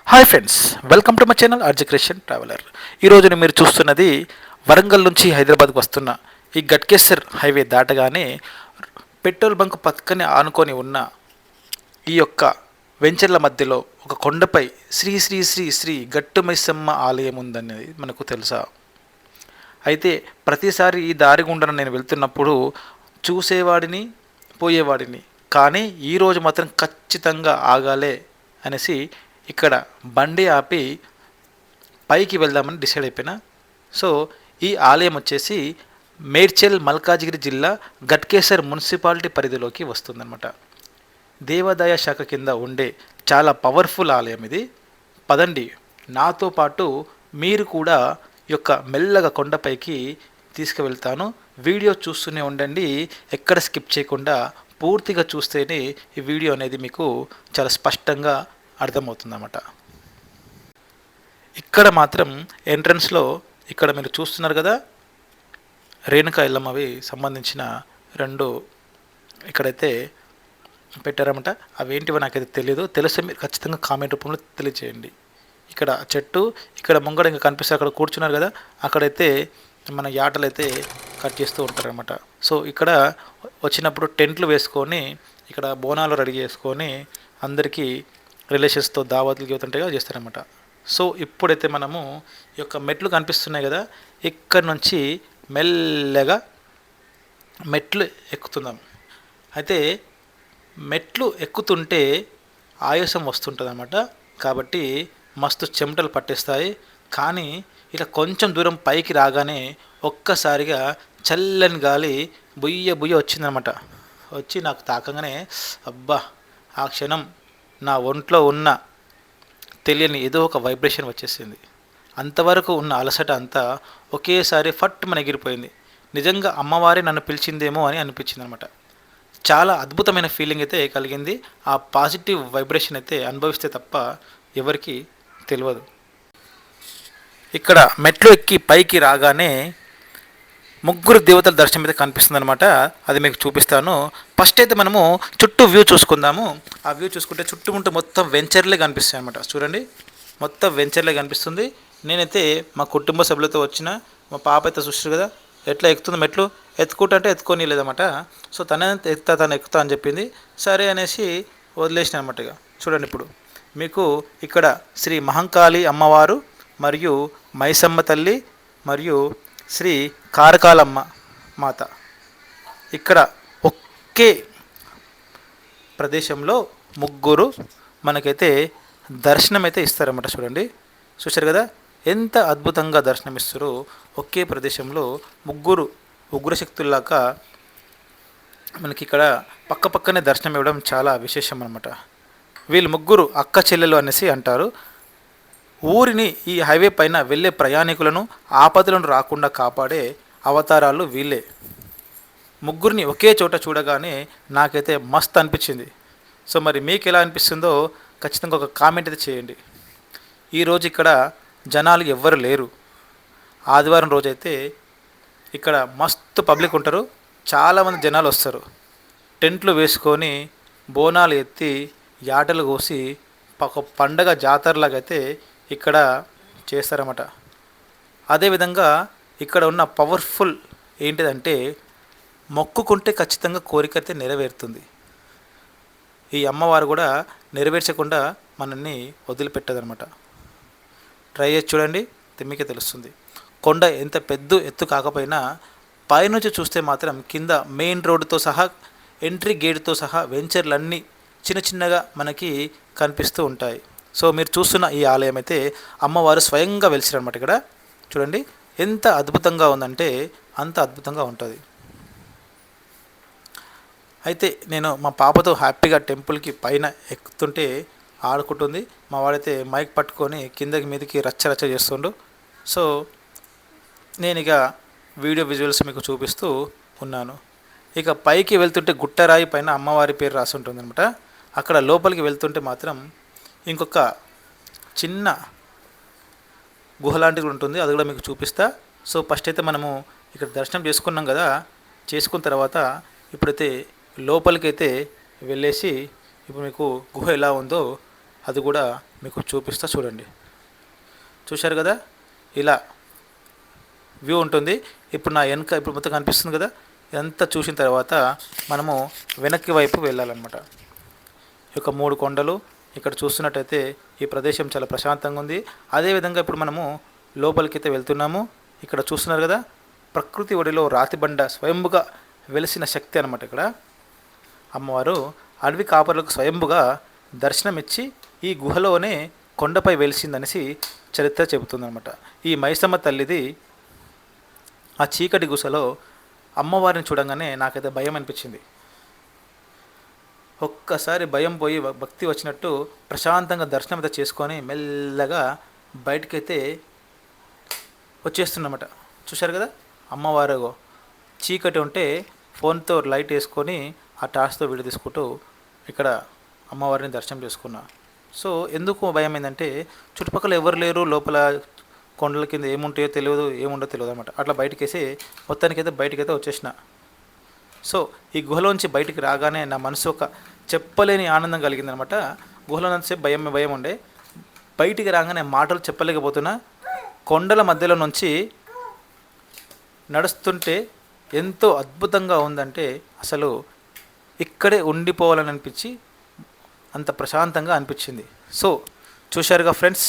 Hi friends, welcome to my channel RJ creation traveller. ఈరోజు మీరు చూస్తున్నది వరంగల్ నుంచి హైదరాబాద్కు వస్తున్న ఈ గట్కేసర్ హైవే దాటగానే పెట్రోల్ బంక్ పక్కనే ఆనుకొని ఉన్న ఈ యొక్క వెంచర్ల మధ్యలో ఒక కొండపై శ్రీ శ్రీ శ్రీ శ్రీ గట్టు మైసమ్మ ఆలయం ఉందనేది మనకు తెలుసా? అయితే ప్రతిసారి ఈ దారి గుండా నేను వెళ్తున్నప్పుడు చూసేవాడిని, పోయేవాడిని. కానీ ఈరోజు మాత్రం ఖచ్చితంగా ఆగాలే అనేసి ఇక్కడ బండి ఆపి పైకి వెళ్దామని డిసైడ్ అయిపోయినా. సో ఈ ఆలయం వచ్చేసి మేడ్చల్ మల్కాజిగిరి జిల్లా గట్కేసర్ మున్సిపాలిటీ పరిధిలోకి వస్తుందన్నమాట. దేవాదాయ శాఖ కింద ఉండే చాలా పవర్ఫుల్ ఆలయం ఇది. పదండి, నాతో పాటు మీరు కూడా ఈ యొక్క మెల్లగా కొండపైకి తీసుకువెళ్తాను. వీడియో చూస్తూనే ఉండండి, ఎక్కడ స్కిప్ చేయకుండా పూర్తిగా చూస్తేనే ఈ వీడియో అనేది మీకు చాలా స్పష్టంగా అర్థమవుతుందన్నమాట. ఇక్కడ మాత్రం ఎంట్రన్స్లో ఇక్కడ మీరు చూస్తున్నారు కదా, రేణుకా ఎల్లమ్మవి సంబంధించిన రెండు ఇక్కడైతే పెట్టారన్నమాట. అవేంటివో నాకైతే తెలియదు, తెలిస్తే మీరు ఖచ్చితంగా కామెంట్ రూపంలో తెలియజేయండి. ఇక్కడ చెట్టు, ఇక్కడ ముంగడ ఇంకా కనిపిస్తే అక్కడ కూర్చున్నారు కదా, అక్కడైతే మన యాటలు అయితే కట్ చేస్తూ ఉంటారన్నమాట. సో ఇక్కడ వచ్చినప్పుడు టెంట్లు వేసుకొని ఇక్కడ బోనాలు రెడీ చేసుకొని అందరికీ రిలేషన్స్తో దావత్లు గీవుతుంటాయిగా చేస్తారనమాట. సో ఇప్పుడైతే మనము ఈ యొక్క మెట్లు కనిపిస్తున్నాయి కదా, ఇక్కడ నుంచి మెల్లగా మెట్లు ఎక్కుతున్నాం. అయితే మెట్లు ఎక్కుతుంటే ఆయాసం వస్తుంటుంది అన్నమాట. కాబట్టి మస్తు చెమటలు పట్టేస్తాయి. కానీ ఇలా కొంచెం దూరం పైకి రాగానే ఒక్కసారిగా చల్లని గాలి బుయ్య బుయ్య వచ్చిందనమాట. వచ్చి నాకు తాకంగానే అబ్బా, ఆ క్షణం నా ఒంట్లో ఉన్న తెలియని ఏదో ఒక వైబ్రేషన్ వచ్చేసింది. అంతవరకు ఉన్న అలసట అంతా ఒకేసారి ఫట్ మన ఎగిరిపోయింది. నిజంగా అమ్మవారే నన్ను పిలిచిందేమో అని అనిపించింది అనమాట. చాలా అద్భుతమైన ఫీలింగ్ అయితే కలిగింది. ఆ పాజిటివ్ వైబ్రేషన్ అయితే అనుభవిస్తే తప్ప ఎవరికి తెలియదు. ఇక్కడ మెట్లు ఎక్కి పైకి రాగానే ముగ్గురు దేవతల దర్శనం అయితే కనిపిస్తుంది అనమాట. అది మీకు చూపిస్తాను. ఫస్ట్ అయితే మనము చుట్టూ వ్యూ చూసుకుందాము. ఆ వ్యూ చూసుకుంటే చుట్టుముట్టు మొత్తం వెంచర్లే కనిపిస్తాయి అనమాట. చూడండి, మొత్తం వెంచర్లే కనిపిస్తుంది. నేనైతే మా కుటుంబ సభ్యులతో వచ్చిన, మా పాప అయితే చూస్తారు కదా ఎట్లా ఎక్కుతుంది మెట్లు. ఎత్తుకుంటే ఎత్తుకొని లేదన్నమాట. సో తను ఎక్కుతా అని చెప్పింది. సరే అనేసి వదిలేసిన అనమాట. ఇక చూడండి, ఇప్పుడు మీకు ఇక్కడ శ్రీ మహంకాళి అమ్మవారు మరియు మైసమ్మ తల్లి మరియు శ్రీ కారకాలమ్మ మాత ఇక్కడ ఒకే ప్రదేశంలో ముగ్గురు మనకైతే దర్శనం అయితే ఇస్తారన్నమాట. చూడండి, చూశారు కదా ఎంత అద్భుతంగా దర్శనం ఇస్తారో. ఒకే ప్రదేశంలో ముగ్గురు ఉగ్రశక్తుల్లాగా మనకి ఇక్కడ పక్క పక్కనే దర్శనం ఇవ్వడం చాలా విశేషం అన్నమాట. వీళ్ళు ముగ్గురు అక్క చెల్లెలు అనేసి అంటారు. ఊరిని ఈ హైవే పైన వెళ్ళే ప్రయాణికులను ఆపదలను రాకుండా కాపాడే అవతారాలు వీళ్ళే. ముగ్గురిని ఒకే చోట చూడగానే నాకైతే మస్త్ అనిపించింది. సో మరి మీకు ఎలా అనిపిస్తుందో ఖచ్చితంగా ఒక కామెంట్ అయితే చేయండి. ఈరోజు ఇక్కడ జనాలు ఎవ్వరు లేరు. ఆదివారం రోజైతే ఇక్కడ మస్తు పబ్లిక్ ఉంటారు. చాలామంది జనాలు వస్తారు. టెంట్లు వేసుకొని బోనాలు ఎత్తి యాటలు కోసి ఒక పండగ జాతరలాగైతే ఇక్కడ చేస్తారన్నమాట. అదేవిధంగా ఇక్కడ ఉన్న పవర్ఫుల్ ఏంటిదంటే మొక్కుకుంటే ఖచ్చితంగా కోరిక అయితే నెరవేరుతుంది. ఈ అమ్మవారు కూడా నెరవేర్చకుండా మనల్ని వదిలిపెట్టదనమాట. ట్రై చేసి చూడండి, మీకే తెలుస్తుంది. కొండ ఎంత పెద్ద ఎత్తు కాకపోయినా పైనుంచి చూస్తే మాత్రం కింద మెయిన్ రోడ్డుతో సహా ఎంట్రీ గేట్తో సహా వెంచర్లన్నీ చిన్న చిన్నగా మనకి కనిపిస్తూ ఉంటాయి. సో మీరు చూస్తున్న ఈ ఆలయం అయితే అమ్మవారు స్వయంగా వెలిసిరన్నమాట. ఇక్కడ చూడండి ఎంత అద్భుతంగా ఉందంటే అంత అద్భుతంగా ఉంటుంది. అయితే నేను మా పాపతో హ్యాపీగా టెంపుల్కి పైన ఎక్కుతుంటే ఆడుకుంటుంది. మా వాడైతే మైక్ పట్టుకొని కిందకి మీదకి రచ్చ రచ్చ చేస్తుండు. సో నేను ఇక వీడియో విజువల్స్ మీకు చూపిస్తూ ఉన్నాను. ఇక పైకి వెళ్తుంటే గుట్టరాయి పైన అమ్మవారి పేరు రాసి ఉంటుంది అనమాట. అక్కడ లోపలికి వెళ్తుంటే మాత్రం ఇంకొక చిన్న గుహ లాంటిది ఉంటుంది, అది కూడా మీకు చూపిస్తా. సో ఫస్ట్ అయితే మనము ఇక్కడ దర్శనం చేసుకున్నాం కదా, చేసుకున్న తర్వాత ఇప్పుడైతే లోపలికి అయితే వెళ్ళేసి ఇప్పుడు మీకు గుహ ఎలా ఉందో అది కూడా మీకు చూపిస్తా చూడండి. చూశారు కదా, ఇలా వ్యూ ఉంటుంది. ఇప్పుడు నా వెనక ఇప్పుడు మొత్తం కనిపిస్తుంది కదా. ఇదంతా చూసిన తర్వాత మనము వెనక్కి వైపు వెళ్ళాలన్నమాట. ఈ యొక్క 3 కొండలు ఇక్కడ చూస్తున్నట్టయితే ఈ ప్రదేశం చాలా ప్రశాంతంగా ఉంది. అదేవిధంగా ఇప్పుడు మనము లోపలికైతే వెళ్తున్నాము. ఇక్కడ చూస్తున్నారు కదా, ప్రకృతి ఒడిలో రాతిబండ స్వయంభుగా వెలిసిన శక్తి అనమాట. ఇక్కడ అమ్మవారు అడవి కాపరులకు స్వయంభుగా దర్శనమిచ్చి ఈ గుహలోనే కొండపై వెలిసిందనేసి చరిత్ర చెబుతుందన్నమాట. ఈ మైసమ్మ తల్లిది ఆ చీకటి గుసలో అమ్మవారిని చూడంగానే నాకైతే భయం అనిపించింది. ఒక్కసారి భయం పోయి భక్తి వచ్చినట్టు ప్రశాంతంగా దర్శనం అయితే చేసుకొని మెల్లగా బయటకైతే వచ్చేస్తున్నమాట. చూశారు కదా, అమ్మవారు చీకటి ఉంటే ఫోన్తో లైట్ వేసుకొని ఆ టార్చ్తో వీడియో తీసుకుంటూ ఇక్కడ అమ్మవారిని దర్శనం చేసుకున్నా. సో ఎందుకు భయం ఏంటంటే చుట్టుపక్కల ఎవరు లేరు, లోపల కొండల కింద ఏముంటాయో తెలియదు, ఏముండో తెలియదు అనమాట. అట్లా బయటకేసి మొత్తానికైతే బయటకైతే వచ్చేసిన. సో ఈ గుహలోంచి బయటికి రాగానే నా మనసు ఒక చెప్పలేని ఆనందం కలిగిందనమాట. గుహలో సేపు భయం ఉండే, బయటికి రాగానే మాటలు చెప్పలేకపోతున్నా. కొండల మధ్యలో నుంచి నడుస్తుంటే ఎంతో అద్భుతంగా ఉందంటే అసలు ఇక్కడే ఉండిపోవాలని అనిపించి అంత ప్రశాంతంగా అనిపించింది. సో చూశారుగా ఫ్రెండ్స్,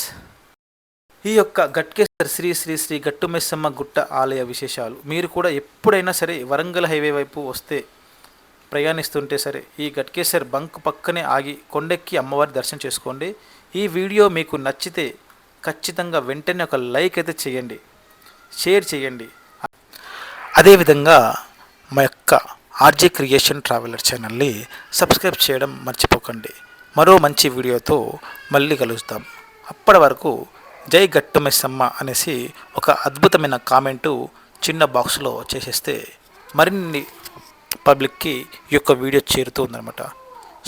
ఈ యొక్క గట్కేసర్ శ్రీ శ్రీ శ్రీ గట్టుమైసమ్మ గుట్ట ఆలయ విశేషాలు. మీరు కూడా ఎప్పుడైనా సరే వరంగల్ హైవే వైపు వస్తే, ప్రయాణిస్తుంటే సరే, ఈ గట్కేసర్ బంక్ పక్కనే ఆగి కొండెక్కి అమ్మవారి దర్శనం చేసుకోండి. ఈ వీడియో మీకు నచ్చితే ఖచ్చితంగా వెంటనే ఒక లైక్ అయితే చేయండి, షేర్ చేయండి. అదేవిధంగా మా యొక్క ఆర్జే క్రియేషన్ ట్రావెలర్ ఛానల్ని సబ్స్క్రైబ్ చేయడం మర్చిపోకండి. మరో మంచి వీడియోతో మళ్ళీ కలుస్తాం. అప్పటి వరకు జై గట్టుమైసమ్మ అనేసి ఒక అద్భుతమైన కామెంటు చిన్న బాక్స్లో చేసేస్తే మరిన్ని పబ్లిక్కి ఈ యొక్క వీడియో చేరుతుందన్నమాట.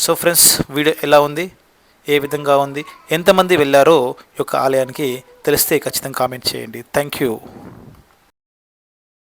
సో ఫ్రెండ్స్, వీడియో ఎలా ఉంది, ఏ విధంగా ఉంది, ఎంతమంది వెళ్ళారో ఈ యొక్క ఆలయానికి తెలిస్తే ఖచ్చితంగా కామెంట్ చేయండి. Thank you.